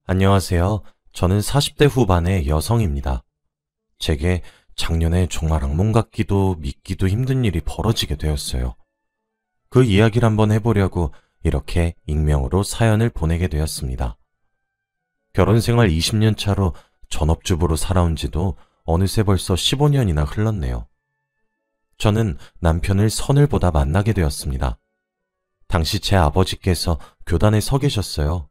안녕하세요. 저는 40대 후반의 여성입니다. 제게 작년에 정말 악몽 같기도 믿기도 힘든 일이 벌어지게 되었어요. 그 이야기를 한번 해보려고 이렇게 익명으로 사연을 보내게 되었습니다. 결혼 생활 20년 차로 전업주부로 살아온 지도 어느새 벌써 15년이나 흘렀네요. 저는 남편을 선을 보다 만나게 되었습니다. 당시 제 아버지께서 교단에 서 계셨어요.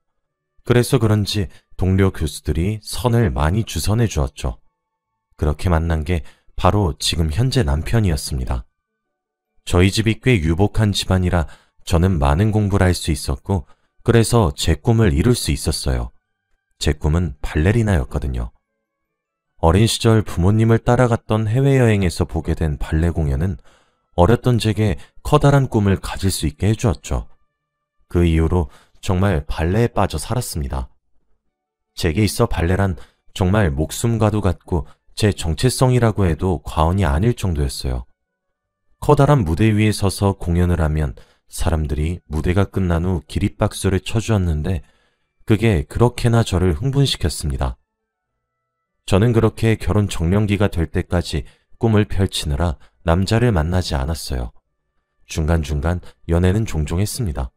그래서 그런지 동료 교수들이 선을 많이 주선해 주었죠. 그렇게 만난 게 바로 지금 현재 남편이었습니다. 저희 집이 꽤 유복한 집안이라 저는 많은 공부를 할 수 있었고, 그래서 제 꿈을 이룰 수 있었어요. 제 꿈은 발레리나였거든요. 어린 시절 부모님을 따라갔던 해외여행에서 보게 된 발레 공연은 어렸던 제게 커다란 꿈을 가질 수 있게 해주었죠. 그 이후로 정말 발레에 빠져 살았습니다. 제게 있어 발레란 정말 목숨과도 같고 제 정체성이라고 해도 과언이 아닐 정도였어요. 커다란 무대 위에 서서 공연을 하면 사람들이 무대가 끝난 후 기립박수를 쳐주었는데 그게 그렇게나 저를 흥분시켰습니다. 저는 그렇게 결혼 정년기가 될 때까지 꿈을 펼치느라 남자를 만나지 않았어요. 중간중간 연애는 종종 했습니다.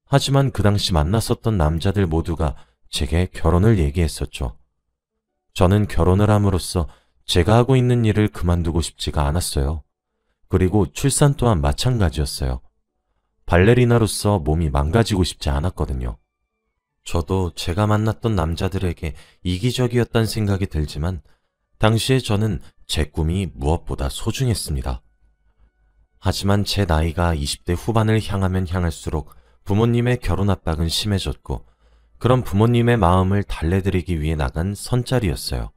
하지만 그 당시 만났었던 남자들 모두가 제게 결혼을 얘기했었죠. 저는 결혼을 함으로써 제가 하고 있는 일을 그만두고 싶지가 않았어요. 그리고 출산 또한 마찬가지였어요. 발레리나로서 몸이 망가지고 싶지 않았거든요. 저도 제가 만났던 남자들에게 이기적이었다는 생각이 들지만 당시에 저는 제 꿈이 무엇보다 소중했습니다. 하지만 제 나이가 20대 후반을 향하면 향할수록 부모님의 결혼 압박은 심해졌고 그런 부모님의 마음을 달래드리기 위해 나간 선자리였어요.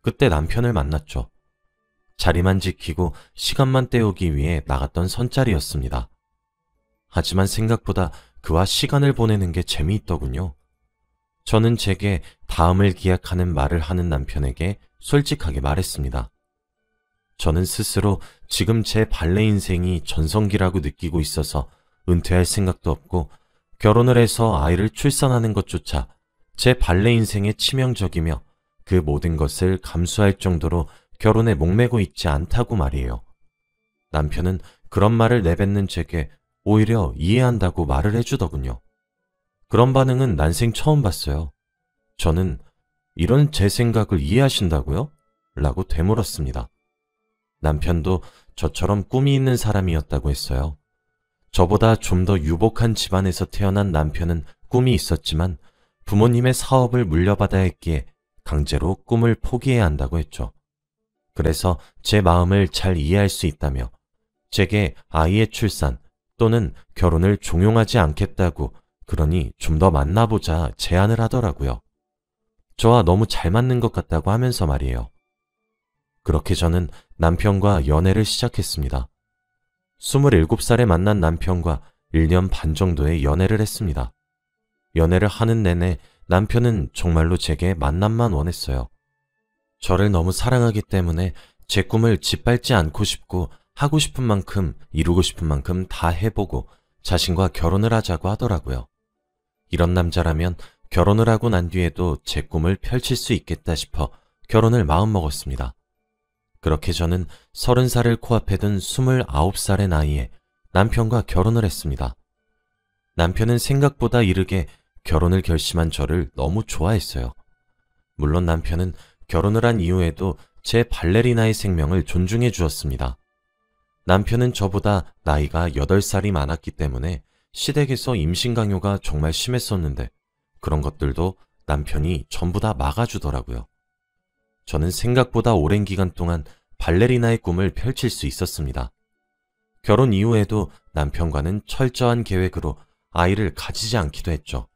그때 남편을 만났죠. 자리만 지키고 시간만 때우기 위해 나갔던 선자리였습니다. 하지만 생각보다 그와 시간을 보내는 게 재미있더군요. 저는 제게 다음을 기약하는 말을 하는 남편에게 솔직하게 말했습니다. 저는 스스로 지금 제 발레 인생이 전성기라고 느끼고 있어서 은퇴할 생각도 없고 결혼을 해서 아이를 출산하는 것조차 제 발레 인생에 치명적이며 그 모든 것을 감수할 정도로 결혼에 목매고 있지 않다고 말이에요. 남편은 그런 말을 내뱉는 제게 오히려 이해한다고 말을 해주더군요. 그런 반응은 난생 처음 봤어요. 저는 이런 제 생각을 이해하신다고요? 라고 되물었습니다. 남편도 저처럼 꿈이 있는 사람이었다고 했어요. 저보다 좀 더 유복한 집안에서 태어난 남편은 꿈이 있었지만 부모님의 사업을 물려받아야 했기에 강제로 꿈을 포기해야 한다고 했죠. 그래서 제 마음을 잘 이해할 수 있다며 제게 아이의 출산 또는 결혼을 종용하지 않겠다고, 그러니 좀 더 만나보자 제안을 하더라고요. 저와 너무 잘 맞는 것 같다고 하면서 말이에요. 그렇게 저는 남편과 연애를 시작했습니다. 27살에 만난 남편과 1년 반 정도의 연애를 했습니다. 연애를 하는 내내 남편은 정말로 제게 만남만 원했어요. 저를 너무 사랑하기 때문에 제 꿈을 짓밟지 않고 싶고 하고 싶은 만큼 이루고 싶은 만큼 다 해보고 자신과 결혼을 하자고 하더라고요. 이런 남자라면 결혼을 하고 난 뒤에도 제 꿈을 펼칠 수 있겠다 싶어 결혼을 마음먹었습니다. 그렇게 저는 30살을 코앞에 둔 29살의 나이에 남편과 결혼을 했습니다. 남편은 생각보다 이르게 결혼을 결심한 저를 너무 좋아했어요. 물론 남편은 결혼을 한 이후에도 제 발레리나의 생명을 존중해 주었습니다. 남편은 저보다 나이가 8살이 많았기 때문에 시댁에서 임신 강요가 정말 심했었는데 그런 것들도 남편이 전부 다 막아주더라고요. 저는 생각보다 오랜 기간 동안 발레리나의 꿈을 펼칠 수 있었습니다. 결혼 이후에도 남편과는 철저한 계획으로 아이를 가지지 않기도 했죠.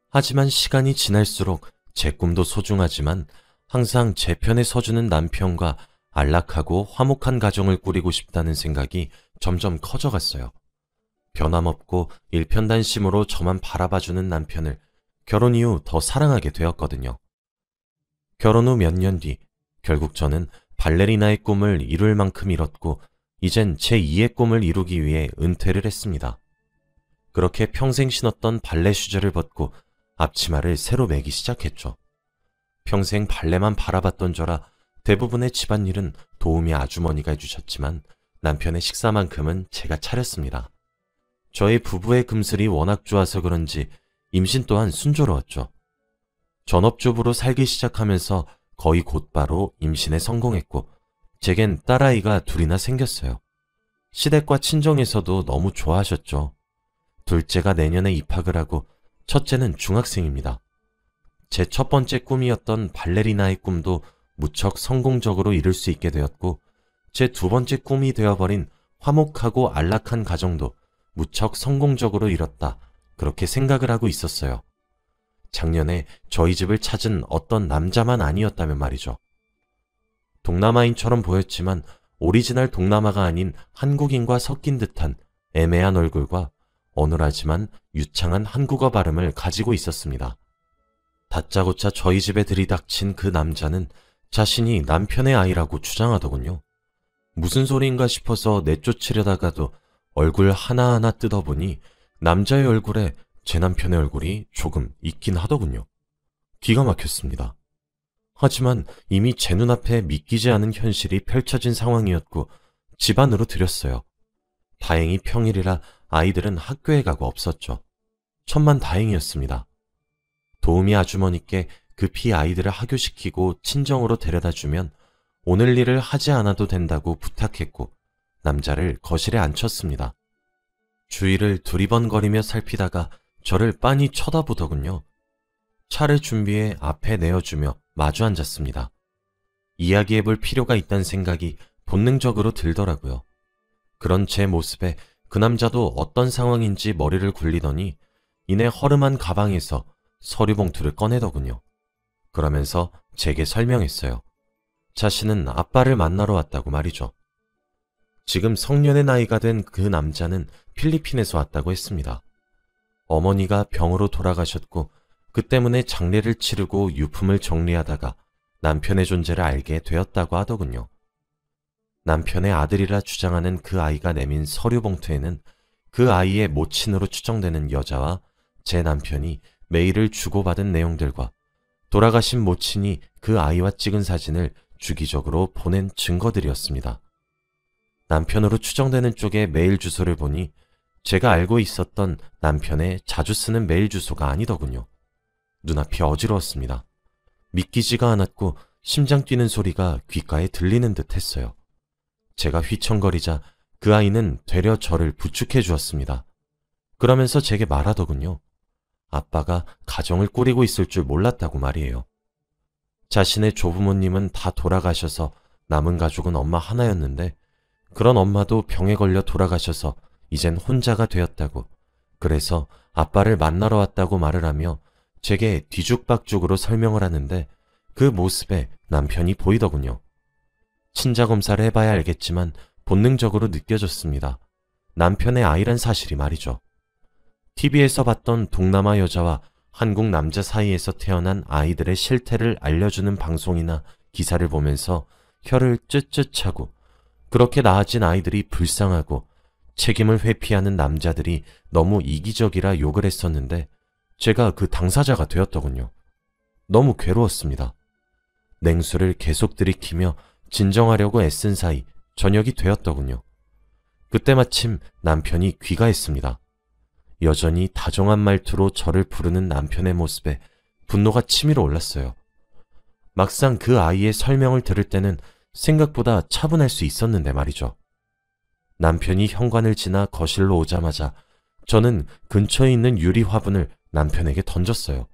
하지만 시간이 지날수록 제 꿈도 소중하지만 항상 제 편에 서주는 남편과 안락하고 화목한 가정을 꾸리고 싶다는 생각이 점점 커져갔어요. 변함없고 일편단심으로 저만 바라봐주는 남편을 결혼 이후 더 사랑하게 되었거든요. 결혼 후 몇 년 뒤, 결국 저는 발레리나의 꿈을 이룰 만큼 이뤘고 이젠 제2의 꿈을 이루기 위해 은퇴를 했습니다. 그렇게 평생 신었던 발레 슈즈를 벗고 앞치마를 새로 매기 시작했죠. 평생 발레만 바라봤던 저라 대부분의 집안일은 도우미 아주머니가 해주셨지만 남편의 식사만큼은 제가 차렸습니다. 저희 부부의 금슬이 워낙 좋아서 그런지 임신 또한 순조로웠죠. 전업주부로 살기 시작하면서 거의 곧바로 임신에 성공했고 제겐 딸아이가 둘이나 생겼어요. 시댁과 친정에서도 너무 좋아하셨죠. 둘째가 내년에 입학을 하고 첫째는 중학생입니다. 제 첫 번째 꿈이었던 발레리나의 꿈도 무척 성공적으로 이룰 수 있게 되었고 제 두 번째 꿈이 되어버린 화목하고 안락한 가정도 무척 성공적으로 이뤘다. 그렇게 생각을 하고 있었어요. 작년에 저희 집을 찾은 어떤 남자만 아니었다면 말이죠. 동남아인처럼 보였지만 오리지널 동남아가 아닌 한국인과 섞인 듯한 애매한 얼굴과 어눌하지만 유창한 한국어 발음을 가지고 있었습니다. 다짜고짜 저희 집에 들이닥친 그 남자는 자신이 남편의 아이라고 주장하더군요. 무슨 소리인가 싶어서 내쫓으려다가도 얼굴 하나하나 뜯어보니 남자의 얼굴에 제 남편의 얼굴이 조금 있긴 하더군요. 기가 막혔습니다. 하지만 이미 제 눈앞에 믿기지 않은 현실이 펼쳐진 상황이었고 집안으로 들였어요. 다행히 평일이라 아이들은 학교에 가고 없었죠. 천만 다행이었습니다. 도우미 아주머니께 급히 아이들을 하교시키고 친정으로 데려다주면 오늘 일을 하지 않아도 된다고 부탁했고 남자를 거실에 앉혔습니다. 주위를 두리번거리며 살피다가 저를 빤히 쳐다보더군요. 차를 준비해 앞에 내어주며 마주 앉았습니다. 이야기해볼 필요가 있다는 생각이 본능적으로 들더라고요. 그런 제 모습에 그 남자도 어떤 상황인지 머리를 굴리더니 이내 허름한 가방에서 서류 봉투를 꺼내더군요. 그러면서 제게 설명했어요. 자신은 아빠를 만나러 왔다고 말이죠. 지금 성년의 나이가 된 그 남자는 필리핀에서 왔다고 했습니다. 어머니가 병으로 돌아가셨고 그 때문에 장례를 치르고 유품을 정리하다가 남편의 존재를 알게 되었다고 하더군요. 남편의 아들이라 주장하는 그 아이가 내민 서류 봉투에는 그 아이의 모친으로 추정되는 여자와 제 남편이 메일을 주고받은 내용들과 돌아가신 모친이 그 아이와 찍은 사진을 주기적으로 보낸 증거들이었습니다. 남편으로 추정되는 쪽의 메일 주소를 보니 제가 알고 있었던 남편의 자주 쓰는 메일 주소가 아니더군요. 눈앞이 어지러웠습니다. 믿기지가 않았고 심장 뛰는 소리가 귓가에 들리는 듯 했어요. 제가 휘청거리자 그 아이는 되려 저를 부축해 주었습니다. 그러면서 제게 말하더군요. 아빠가 가정을 꾸리고 있을 줄 몰랐다고 말이에요. 자신의 조부모님은 다 돌아가셔서 남은 가족은 엄마 하나였는데 그런 엄마도 병에 걸려 돌아가셔서 이젠 혼자가 되었다고, 그래서 아빠를 만나러 왔다고 말을 하며 제게 뒤죽박죽으로 설명을 하는데 그 모습에 남편이 보이더군요. 친자검사를 해봐야 알겠지만 본능적으로 느껴졌습니다. 남편의 아이란 사실이 말이죠. TV에서 봤던 동남아 여자와 한국 남자 사이에서 태어난 아이들의 실태를 알려주는 방송이나 기사를 보면서 혀를 쯧쯧 차고 그렇게 낳아진 아이들이 불쌍하고 책임을 회피하는 남자들이 너무 이기적이라 욕을 했었는데 제가 그 당사자가 되었더군요. 너무 괴로웠습니다. 냉수를 계속 들이키며 진정하려고 애쓴 사이 저녁이 되었더군요. 그때 마침 남편이 귀가했습니다. 여전히 다정한 말투로 저를 부르는 남편의 모습에 분노가 치밀어 올랐어요. 막상 그 아이의 설명을 들을 때는 생각보다 차분할 수 있었는데 말이죠. 남편이 현관을 지나 거실로 오자마자 저는 근처에 있는 유리 화분을 남편에게 던졌어요.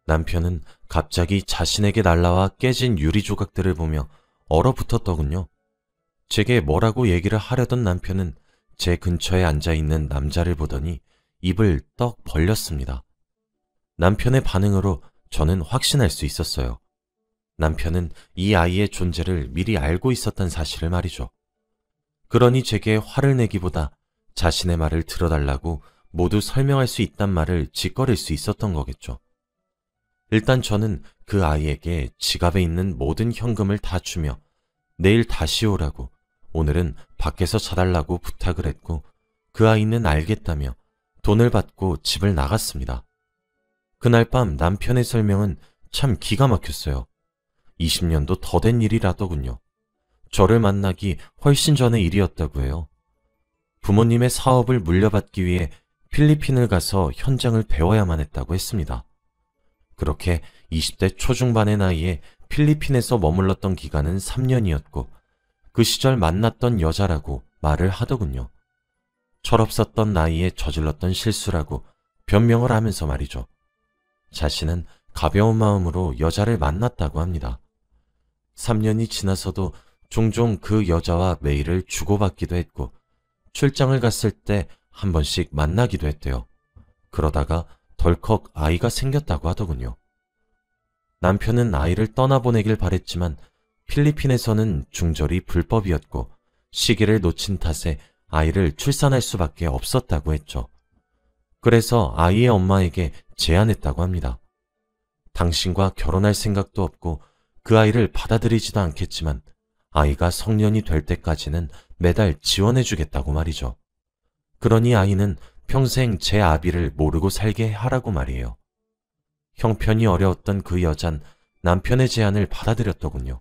남편은 갑자기 자신에게 날라와 깨진 유리 조각들을 보며 얼어붙었더군요. 제게 뭐라고 얘기를 하려던 남편은 제 근처에 앉아있는 남자를 보더니 입을 떡 벌렸습니다. 남편의 반응으로 저는 확신할 수 있었어요. 남편은 이 아이의 존재를 미리 알고 있었던 사실을 말이죠. 그러니 제게 화를 내기보다 자신의 말을 들어달라고 모두 설명할 수 있단 말을 짓거릴 수 있었던 거겠죠. 일단 저는 그 아이에게 지갑에 있는 모든 현금을 다 주며 내일 다시 오라고, 오늘은 밖에서 자달라고 부탁을 했고 그 아이는 알겠다며 돈을 받고 집을 나갔습니다. 그날 밤 남편의 설명은 참 기가 막혔어요. 20년도 더 된 일이라더군요. 저를 만나기 훨씬 전의 일이었다고 해요. 부모님의 사업을 물려받기 위해 필리핀을 가서 현장을 배워야만 했다고 했습니다. 그렇게 20대 초중반의 나이에 필리핀에서 머물렀던 기간은 3년이었고 그 시절 만났던 여자라고 말을 하더군요. 철없었던 나이에 저질렀던 실수라고 변명을 하면서 말이죠. 자신은 가벼운 마음으로 여자를 만났다고 합니다. 3년이 지나서도 종종 그 여자와 메일을 주고받기도 했고 출장을 갔을 때 한 번씩 만나기도 했대요. 그러다가 덜컥 아이가 생겼다고 하더군요. 남편은 아이를 떠나보내길 바랬지만 필리핀에서는 중절이 불법이었고 시기를 놓친 탓에 아이를 출산할 수밖에 없었다고 했죠. 그래서 아이의 엄마에게 제안했다고 합니다. 당신과 결혼할 생각도 없고 그 아이를 받아들이지도 않겠지만 아이가 성년이 될 때까지는 매달 지원해주겠다고 말이죠. 그러니 아이는 평생 제 아비를 모르고 살게 하라고 말이에요. 형편이 어려웠던 그 여잔 남편의 제안을 받아들였더군요.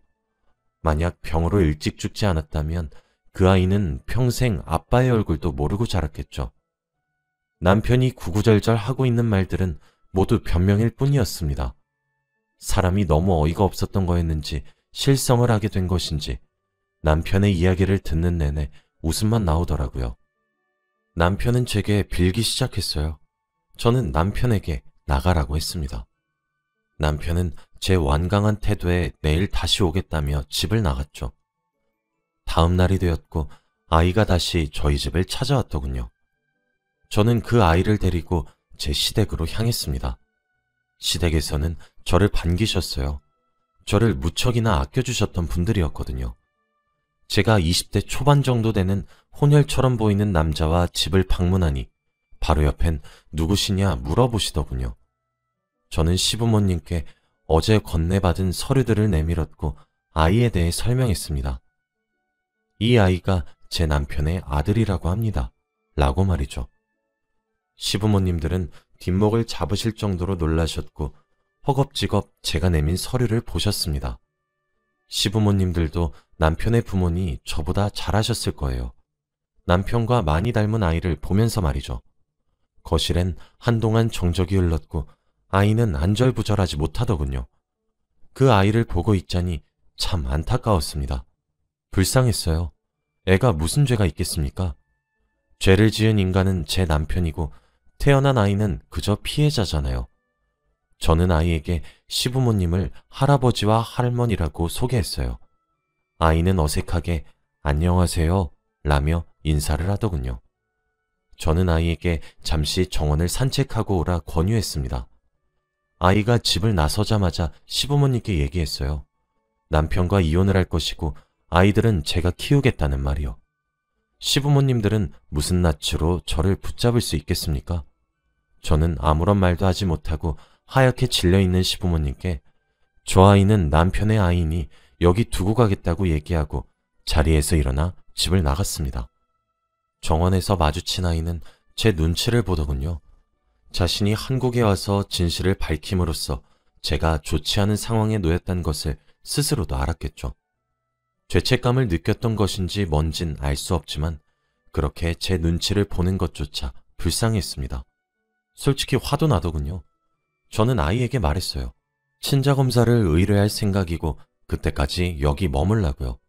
만약 병으로 일찍 죽지 않았다면 그 아이는 평생 아빠의 얼굴도 모르고 자랐겠죠. 남편이 구구절절 하고 있는 말들은 모두 변명일 뿐이었습니다. 사람이 너무 어이가 없었던 거였는지 실성을 하게 된 것인지 남편의 이야기를 듣는 내내 웃음만 나오더라고요. 남편은 제게 빌기 시작했어요. 저는 남편에게 나가라고 했습니다. 남편은 제 완강한 태도에 내일 다시 오겠다며 집을 나갔죠. 다음 날이 되었고 아이가 다시 저희 집을 찾아왔더군요. 저는 그 아이를 데리고 제 시댁으로 향했습니다. 시댁에서는 저를 반기셨어요. 저를 무척이나 아껴주셨던 분들이었거든요. 제가 20대 초반 정도 되는 혼혈처럼 보이는 남자와 집을 방문하니 바로 옆엔 누구시냐 물어보시더군요. 저는 시부모님께 어제 건네받은 서류들을 내밀었고 아이에 대해 설명했습니다. 이 아이가 제 남편의 아들이라고 합니다. 라고 말이죠. 시부모님들은 뒷목을 잡으실 정도로 놀라셨고 허겁지겁 제가 내민 서류를 보셨습니다. 시부모님들도 남편의 부모니 저보다 잘하셨을 거예요. 남편과 많이 닮은 아이를 보면서 말이죠. 거실엔 한동안 정적이 흘렀고 아이는 안절부절하지 못하더군요. 그 아이를 보고 있자니 참 안타까웠습니다. 불쌍했어요. 애가 무슨 죄가 있겠습니까? 죄를 지은 인간은 제 남편이고 태어난 아이는 그저 피해자잖아요. 저는 아이에게 시부모님을 할아버지와 할머니라고 소개했어요. 아이는 어색하게 안녕하세요 라며 인사를 하더군요. 저는 아이에게 잠시 정원을 산책하고 오라 권유했습니다. 아이가 집을 나서자마자 시부모님께 얘기했어요. 남편과 이혼을 할 것이고 아이들은 제가 키우겠다는 말이요. 시부모님들은 무슨 낯으로 저를 붙잡을 수 있겠습니까? 저는 아무런 말도 하지 못하고 하얗게 질려있는 시부모님께 저 아이는 남편의 아이니 여기 두고 가겠다고 얘기하고 자리에서 일어나 집을 나갔습니다. 정원에서 마주친 아이는 제 눈치를 보더군요. 자신이 한국에 와서 진실을 밝힘으로써 제가 좋지 않은 상황에 놓였다는 것을 스스로도 알았겠죠. 죄책감을 느꼈던 것인지 뭔진 알 수 없지만 그렇게 제 눈치를 보는 것조차 불쌍했습니다. 솔직히 화도 나더군요. 저는 아이에게 말했어요. 친자검사를 의뢰할 생각이고 그때까지 여기 머물라고요.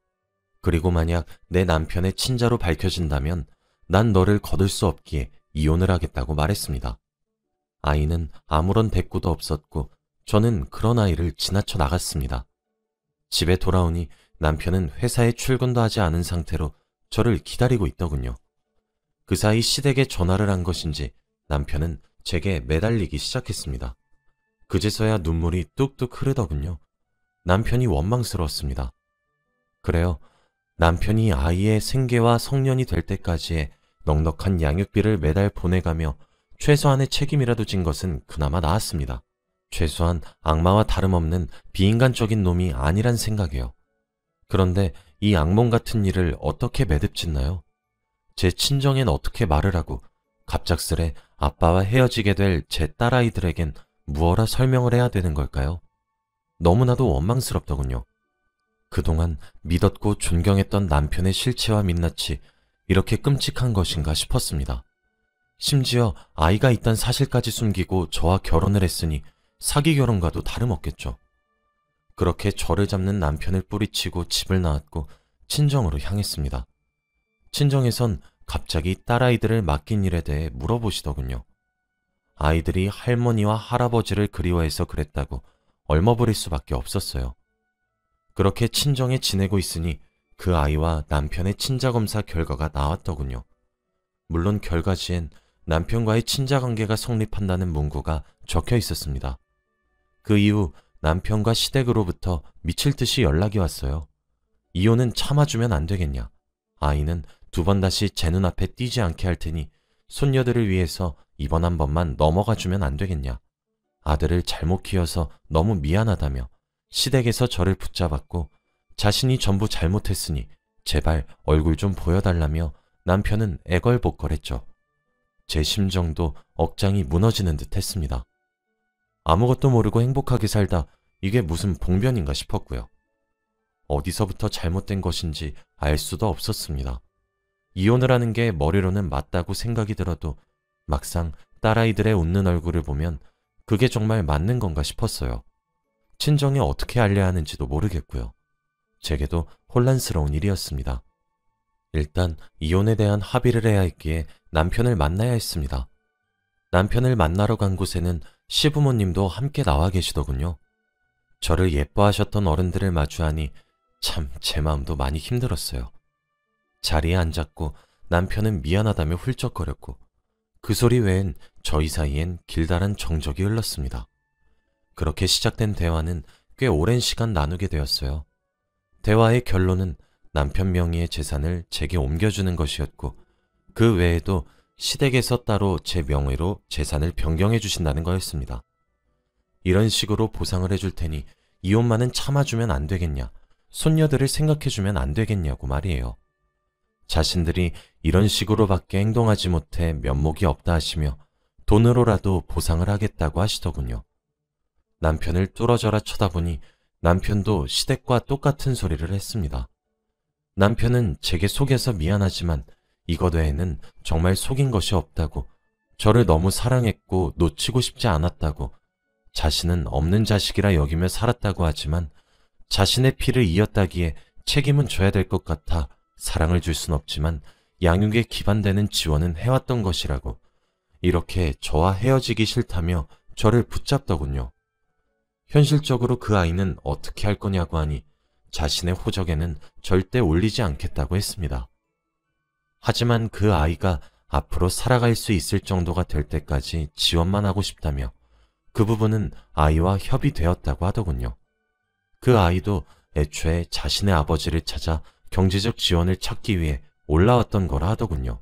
그리고 만약 내 남편의 친자로 밝혀진다면 난 너를 거둘 수 없기에 이혼을 하겠다고 말했습니다. 아이는 아무런 대꾸도 없었고 저는 그런 아이를 지나쳐 나갔습니다. 집에 돌아오니 남편은 회사에 출근도 하지 않은 상태로 저를 기다리고 있더군요. 그 사이 시댁에 전화를 한 것인지 남편은 제게 매달리기 시작했습니다. 그제서야 눈물이 뚝뚝 흐르더군요. 남편이 원망스러웠습니다. 그래요. 남편이 아이의 생계와 성년이 될 때까지의 넉넉한 양육비를 매달 보내가며 최소한의 책임이라도 진 것은 그나마 나았습니다. 최소한 악마와 다름없는 비인간적인 놈이 아니란 생각이에요. 그런데 이 악몽 같은 일을 어떻게 매듭짓나요? 제 친정엔 어떻게 말을 하고 갑작스레 아빠와 헤어지게 될 제 딸아이들에겐 무어라 설명을 해야 되는 걸까요? 너무나도 원망스럽더군요. 그동안 믿었고 존경했던 남편의 실체와 민낯이 이렇게 끔찍한 것인가 싶었습니다. 심지어 아이가 있다는 사실까지 숨기고 저와 결혼을 했으니 사기 결혼과도 다름없겠죠. 그렇게 저를 잡는 남편을 뿌리치고 집을 나왔고 친정으로 향했습니다. 친정에선 갑자기 딸아이들을 맡긴 일에 대해 물어보시더군요. 아이들이 할머니와 할아버지를 그리워해서 그랬다고 얼머부릴 수밖에 없었어요. 그렇게 친정에 지내고 있으니 그 아이와 남편의 친자검사 결과가 나왔더군요. 물론 결과지엔 남편과의 친자관계가 성립한다는 문구가 적혀 있었습니다. 그 이후 남편과 시댁으로부터 미칠 듯이 연락이 왔어요. 이혼은 참아주면 안 되겠냐. 아이는 2번 다시 제 눈앞에 띄지 않게 할 테니 손녀들을 위해서 이번 한 번만 넘어가주면 안 되겠냐. 아들을 잘못 키워서 너무 미안하다며 시댁에서 저를 붙잡았고 자신이 전부 잘못했으니 제발 얼굴 좀 보여달라며 남편은 애걸복걸했죠. 제 심정도 억장이 무너지는 듯 했습니다. 아무것도 모르고 행복하게 살다 이게 무슨 봉변인가 싶었고요. 어디서부터 잘못된 것인지 알 수도 없었습니다. 이혼을 하는 게 머리로는 맞다고 생각이 들어도 막상 딸아이들의 웃는 얼굴을 보면 그게 정말 맞는 건가 싶었어요. 친정에 어떻게 알려야 하는지도 모르겠고요. 제게도 혼란스러운 일이었습니다. 일단 이혼에 대한 합의를 해야 했기에 남편을 만나야 했습니다. 남편을 만나러 간 곳에는 시부모님도 함께 나와 계시더군요. 저를 예뻐하셨던 어른들을 마주하니 참 제 마음도 많이 힘들었어요. 자리에 앉았고 남편은 미안하다며 훌쩍거렸고 그 소리 외엔 저희 사이엔 길다란 정적이 흘렀습니다. 그렇게 시작된 대화는 꽤 오랜 시간 나누게 되었어요. 대화의 결론은 남편 명의의 재산을 제게 옮겨주는 것이었고 그 외에도 시댁에서 따로 제 명의로 재산을 변경해 주신다는 거였습니다. 이런 식으로 보상을 해줄 테니 이혼만은 참아주면 안 되겠냐, 손녀들을 생각해주면 안 되겠냐고 말이에요. 자신들이 이런 식으로밖에 행동하지 못해 면목이 없다 하시며 돈으로라도 보상을 하겠다고 하시더군요. 남편을 뚫어져라 쳐다보니 남편도 시댁과 똑같은 소리를 했습니다. 남편은 제게 속여서 미안하지만 이것 외에는 정말 속인 것이 없다고, 저를 너무 사랑했고 놓치고 싶지 않았다고, 자신은 없는 자식이라 여기며 살았다고 하지만 자신의 피를 이었다기에 책임은 져야 될 것 같아 사랑을 줄 순 없지만 양육에 기반되는 지원은 해왔던 것이라고, 이렇게 저와 헤어지기 싫다며 저를 붙잡더군요. 현실적으로 그 아이는 어떻게 할 거냐고 하니 자신의 호적에는 절대 올리지 않겠다고 했습니다. 하지만 그 아이가 앞으로 살아갈 수 있을 정도가 될 때까지 지원만 하고 싶다며 그 부분은 아이와 협의되었다고 하더군요. 그 아이도 애초에 자신의 아버지를 찾아 경제적 지원을 찾기 위해 올라왔던 거라 하더군요.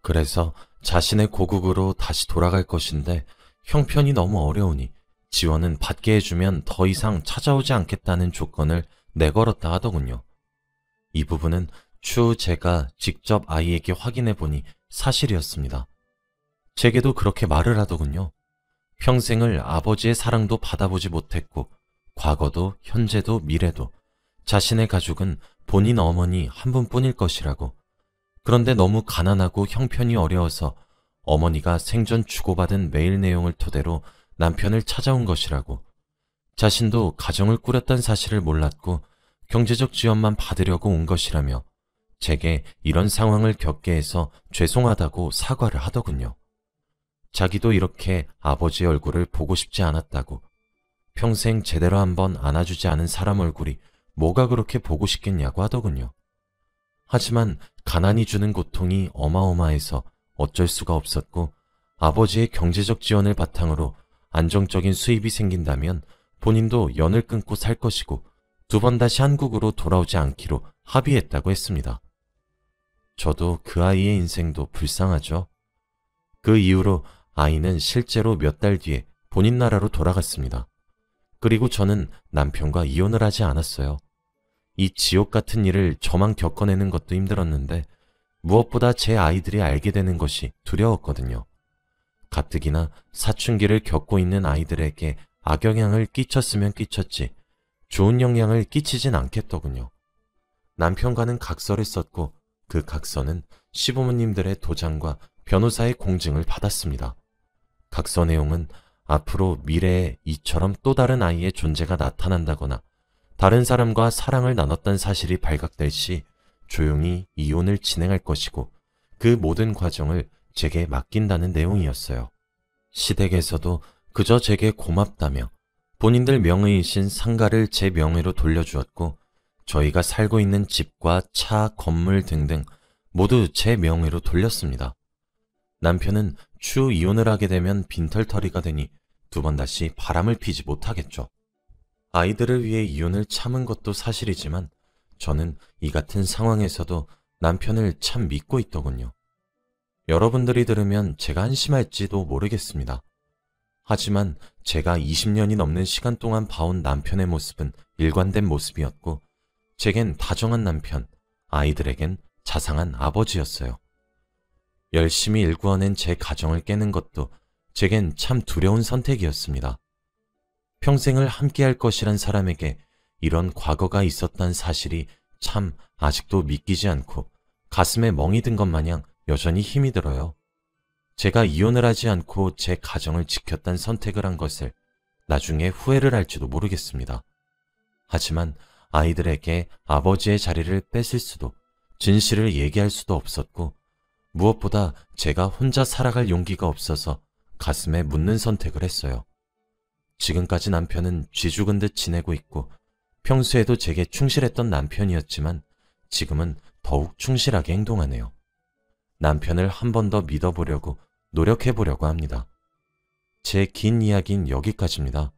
그래서 자신의 고국으로 다시 돌아갈 것인데 형편이 너무 어려우니 지원은 받게 해주면 더 이상 찾아오지 않겠다는 조건을 내걸었다 하더군요. 이 부분은 추후 제가 직접 아이에게 확인해 보니 사실이었습니다. 제게도 그렇게 말을 하더군요. 평생을 아버지의 사랑도 받아보지 못했고 과거도 현재도 미래도 자신의 가족은 본인 어머니 한 분뿐일 것이라고. 그런데 너무 가난하고 형편이 어려워서 어머니가 생전 주고받은 메일 내용을 토대로 남편을 찾아온 것이라고. 자신도 가정을 꾸렸다는 사실을 몰랐고 경제적 지원만 받으려고 온 것이라며 제게 이런 상황을 겪게 해서 죄송하다고 사과를 하더군요. 자기도 이렇게 아버지의 얼굴을 보고 싶지 않았다고. 평생 제대로 한번 안아주지 않은 사람 얼굴이 뭐가 그렇게 보고 싶겠냐고 하더군요. 하지만 가난이 주는 고통이 어마어마해서 어쩔 수가 없었고 아버지의 경제적 지원을 바탕으로 안정적인 수입이 생긴다면 본인도 연을 끊고 살 것이고 2번 다시 한국으로 돌아오지 않기로 합의했다고 했습니다. 저도 그 아이의 인생도 불쌍하죠. 그 이후로 아이는 실제로 몇 달 뒤에 본인 나라로 돌아갔습니다. 그리고 저는 남편과 이혼을 하지 않았어요. 이 지옥 같은 일을 저만 겪어내는 것도 힘들었는데 무엇보다 제 아이들이 알게 되는 것이 두려웠거든요. 가뜩이나 사춘기를 겪고 있는 아이들에게 악영향을 끼쳤으면 끼쳤지 좋은 영향을 끼치진 않겠더군요. 남편과는 각서를 썼고 그 각서는 시부모님들의 도장과 변호사의 공증을 받았습니다. 각서 내용은 앞으로 미래에 이처럼 또 다른 아이의 존재가 나타난다거나 다른 사람과 사랑을 나눴던 사실이 발각될 시 조용히 이혼을 진행할 것이고 그 모든 과정을 제게 맡긴다는 내용이었어요. 시댁에서도 그저 제게 고맙다며 본인들 명의이신 상가를 제 명의로 돌려주었고 저희가 살고 있는 집과 차, 건물 등등 모두 제 명의로 돌렸습니다. 남편은 추후 이혼을 하게 되면 빈털터리가 되니 두 번 다시 바람을 피지 못하겠죠. 아이들을 위해 이혼을 참은 것도 사실이지만 저는 이 같은 상황에서도 남편을 참 믿고 있더군요. 여러분들이 들으면 제가 한심할지도 모르겠습니다. 하지만 제가 20년이 넘는 시간 동안 봐온 남편의 모습은 일관된 모습이었고 제겐 다정한 남편, 아이들에겐 자상한 아버지였어요. 열심히 일구어낸 제 가정을 깨는 것도 제겐 참 두려운 선택이었습니다. 평생을 함께할 것이란 사람에게 이런 과거가 있었다는 사실이 참 아직도 믿기지 않고 가슴에 멍이 든 것 마냥 여전히 힘이 들어요. 제가 이혼을 하지 않고 제 가정을 지켰다는 선택을 한 것을 나중에 후회를 할지도 모르겠습니다. 하지만 아이들에게 아버지의 자리를 뺏을 수도 진실을 얘기할 수도 없었고 무엇보다 제가 혼자 살아갈 용기가 없어서 가슴에 묻는 선택을 했어요. 지금까지 남편은 쥐 죽은 듯 지내고 있고 평소에도 제게 충실했던 남편이었지만 지금은 더욱 충실하게 행동하네요. 남편을 한 번 더 믿어보려고 노력해보려고 합니다. 제 긴 이야기는 여기까지입니다.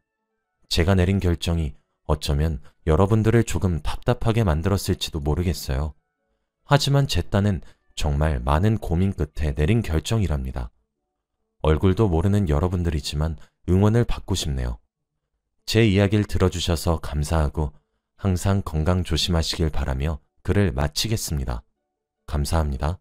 제가 내린 결정이 어쩌면 여러분들을 조금 답답하게 만들었을지도 모르겠어요. 하지만 제 딴엔 정말 많은 고민 끝에 내린 결정이랍니다. 얼굴도 모르는 여러분들이지만 응원을 받고 싶네요. 제 이야기를 들어주셔서 감사하고 항상 건강 조심하시길 바라며 글을 마치겠습니다. 감사합니다.